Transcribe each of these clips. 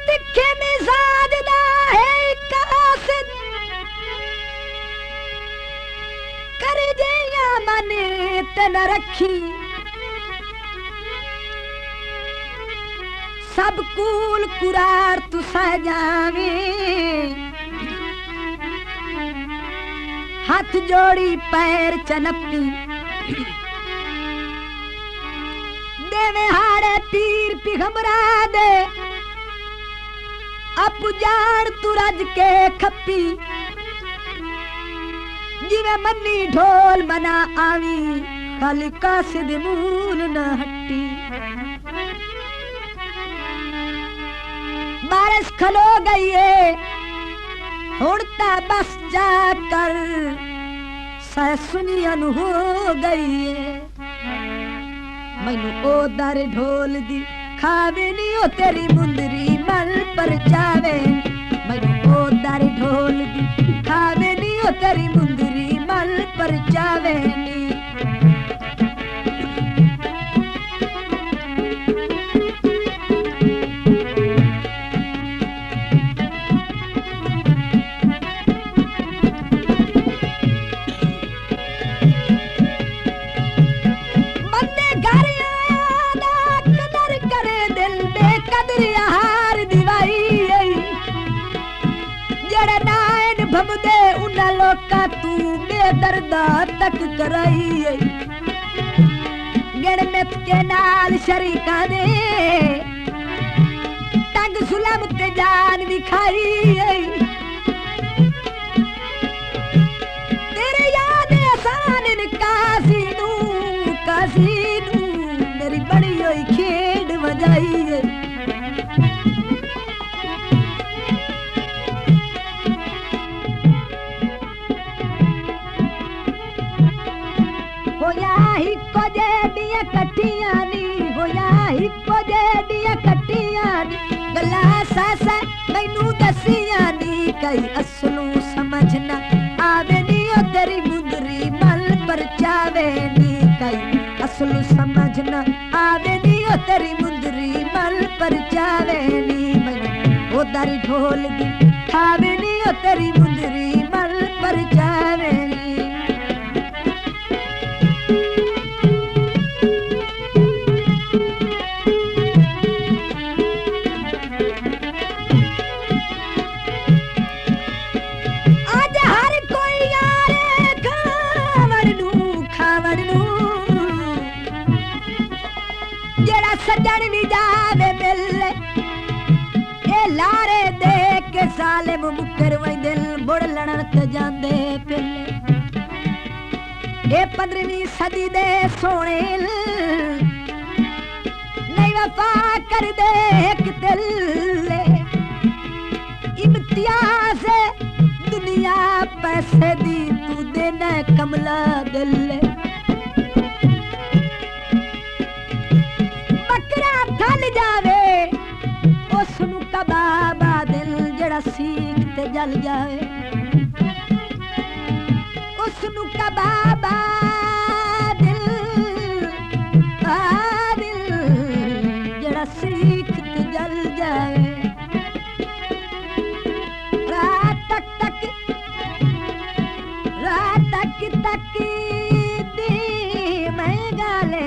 तिखे मिजाज दा है कासिद कर जिया मन ते न रखी सब कूल कुरार तू सजावे हाथ जोड़ी पैर चनपी देवे हाड़े तीर पिघमरा दे अपू जान तू रज के खपी जिवे मन्नी ढोल मना आवी खाली कासिद मूल न हट्टी बारिश खलो गई है हुड़ता बस जाकर सैसुनियन हो गई है मैनू ओ दर ढोल दी खावे नी ओ तेरी मुंदरी मल पर जावे मैनू ओ दर ढोल दी खावे नी ओ तेरी मुंदरी मल पर जावे नी भमदे उन्ना लोका तू बेदर्दा तक कराई गण में के नाल शरीका दे टंग सुलम ते जान दिखाई तेरे याद आसान इन कासी नू मेरी बड़ी होई खेड वजाई मैनू दसिया नी कई असलू समझना आवे नी ओ तेरी मुंदरी मल पर जावे नी कई असलू समझना आवे नी ओ तेरी मुंदरी मल पर जावे नी मैनू ओ दरी ढोल दी खावे नी ओ तेरी मुंदरी मल पर जावे नी सजन भी जावे मिले ए लारे दे के साले मुकर वही दिल बुड़ लड़न ते जांदे पिले ए 15वीं सदी दे सोने नहीं वफा कर दे एक दिल इम्तियाज दुनिया पैसे दी तू देना कमला दिल जावे उसनु कबाबा दिल जड़ा सीख ते जल जावे उसनु कबाबा दिल जड़ा सीख ते जल जावे रात तक दी मैं गाले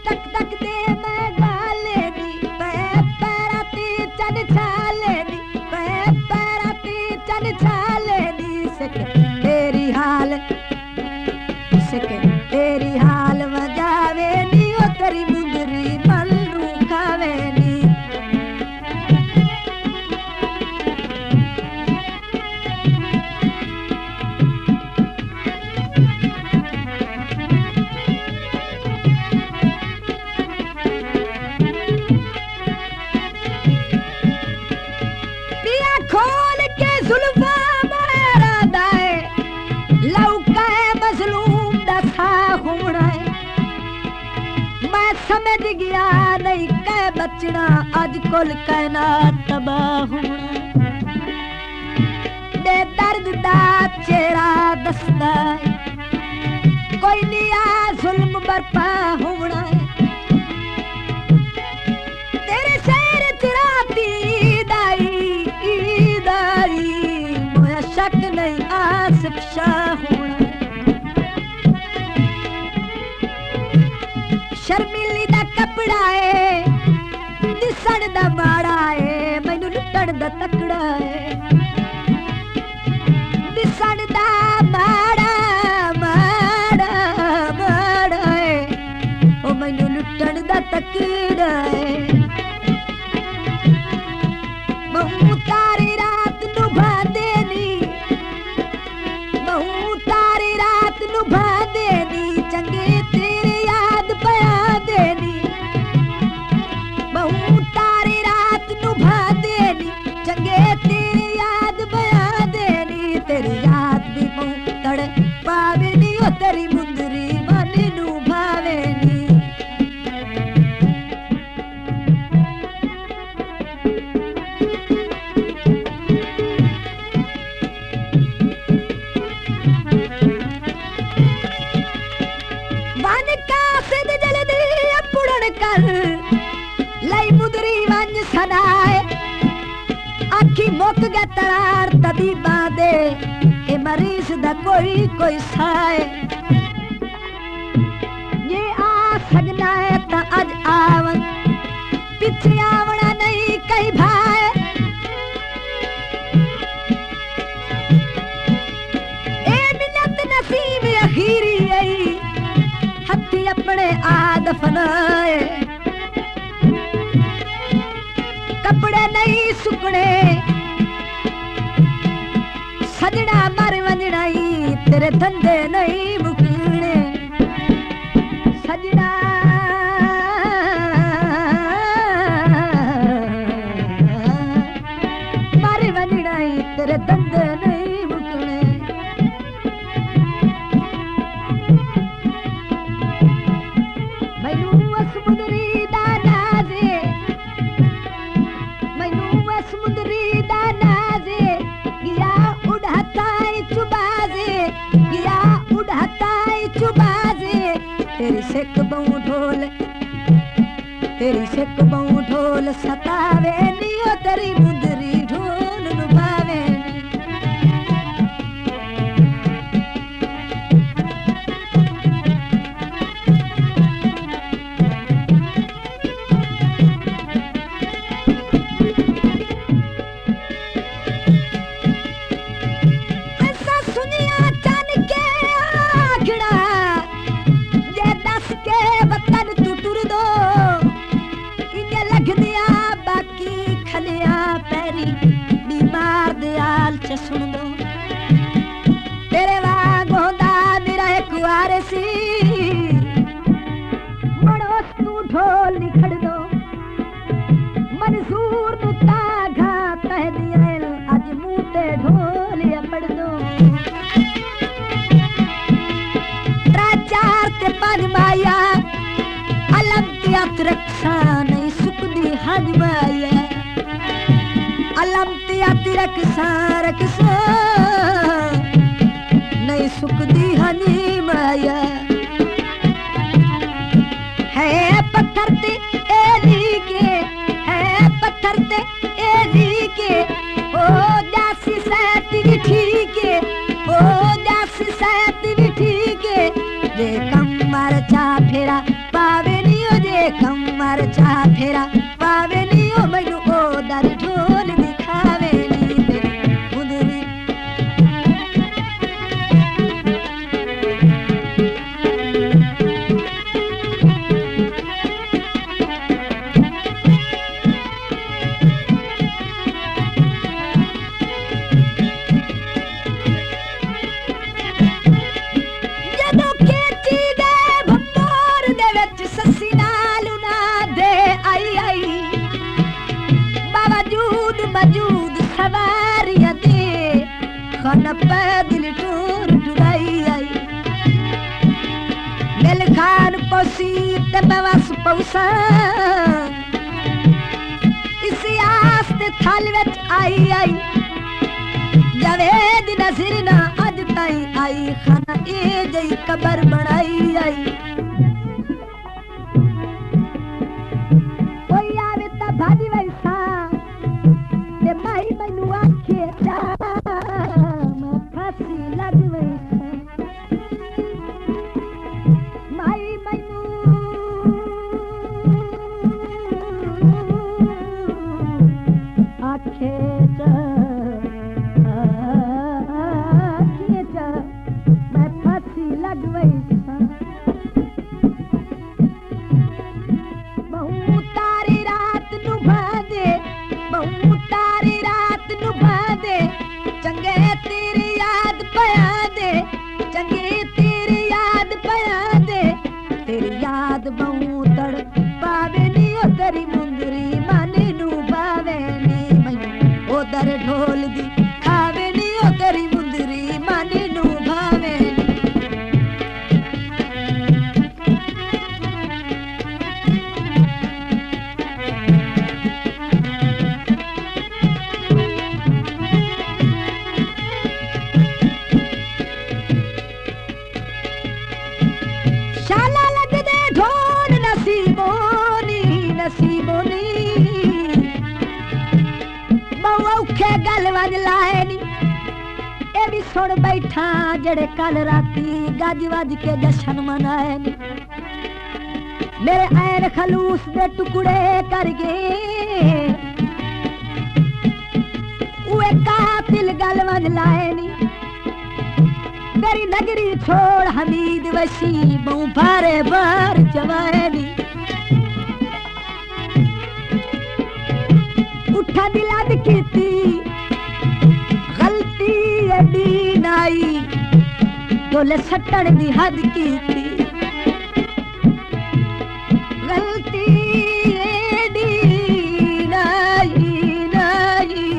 तक तक दे मैं गाले दी पैराती चन छाले दी पैराती चन छाले दी सके तेरी हाल वजावे नी ओ तेरी मुंदरी मल रूखावे नी समझ गया नहीं कह बचना अज कुल कहना तबाह होना दे दर्द दा चेहरा दसदा कोई नहीं आ जुल्म बरपा होना इफ्शा होना शर्मिली दा कपड़ा है दिसण दा माड़ा है मैनू लुटण दा तकड़ा है दिसण दा माड़ा माड़ा माड़ा है ओ मैनू लुटण दा तकड़ा है बहु तारी रात नु भांदे नी बहु तारी रात नु भांदे नी चंगे तेरे याद पया देनी बहु तारी रात नु भांदे नी चंगे तेरे याद पया देनी तेरी याद भी बहु तड़ पावे नी ओ तेरी मुंदरी मन नु भावे नी लाई मुदरी वंज सनाए आखी मुक गया तरार तबीबा दे ए मरीज दा कोई साए ये आ सकना है ता अज आवन पिछे आवना नहीं कई भाए ए मिलत नसीब अखीरी आई हथी अपने आद फनाए कपड़े नहीं सुकने सजना मर वंजनाई तेरे धंधे नहीं मुकने सजना मर वंजनाई तेरे धंधे नहीं मुकने मैनू असमुदरी दा नाज़े समुद्री दानाजे गिया उड़ाताई चुबाजे गिया उड़ाताई चुबाजे तेरी सिक बहु ढोल सतावे नी ओ तेरी मुंदरी ढोल नुभावे सुन दो तेरे वाग होंदा मेरा एक वारसी मड़ोस तू ढोल निखड़ दो मंसूर तू ताघा कह दिया अज मुंह ते ढोल पड़ दो चार ते पांच माया अलम त्यात रक्षा नहीं सुकदी हज माया अलम त्याती रक्षा नहीं सुकदी हनी माया है पत्थर ते एली के है पत्थर ते एली के ओ जासी साथी भी ठीक है ओ जासी साथी भी ठीक है जे कमर चा फेरा पावे नी ओ जे कमर चा फेरा पावे नी ओ मैनू ओ दर ढोल दिखावे नी तेरी मुंदरी मौजूद सवारियां दे खाना पैदल टूर टुराई आई मिल खान पसी ते बवस पौसा इसी आस्ते थल विच आई आई जवेद नज़र ना अज ताई आई खाना ए जई कबर बनाई आई कोई आवे ता भाजी वैसा ते माई मैनू आखे जा मैं फांसी लग वैसा बहु तारी रात नुभा दे बहु तारी रात नुभा दे चंगे तेरी याद पया दे चंगे तेरी याद पया दे तेरी याद बहु तड़ पावे नी ओ तेरी मुंदरी माने नू पावे नी मैं ओदर ढोल दी खावे नी ओ तेरी मुंदरी माने नू भावे शाला लग दे ढोल नसीबोनी नसीबोनी बहु औखे गल वज लाए नी ए भी सुन बैठा जड़े कल राती गज वज के जशन मनाए नी मेरे ऐन खलूस दे टुकड़े कर गए उए कातिल गल वज लाए नी मेरी नगरी छोड़ हमीद वसी बहु भारे बार जवाए नी उठा दिलाद कीती गलती एडी नाई डोले सट्टन दी हद कीती गलती एडी नाई नाई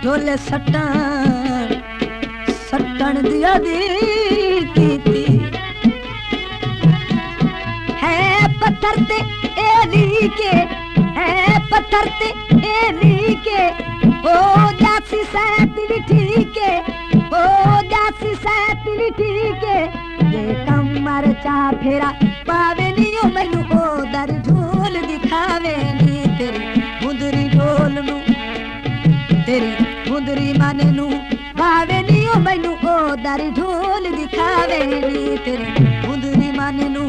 डोले सट्टन सट्टन दी हद कीती है पत्थर ते एली के है पत्थर ते एली के ओ जासी सैतिली ठीक है ओ जासी सैतिली ठीक है ये कम मर चा फेरा पावे नी ओ मैनू ओ दर ढोल दिखावे नी तेरी मुंदरी ढोल नू तेरी मुंदरी माने नू पावे नी ओ मैनू ओ दर ढोल दिखावे नी तेरी मुंदरी माने नू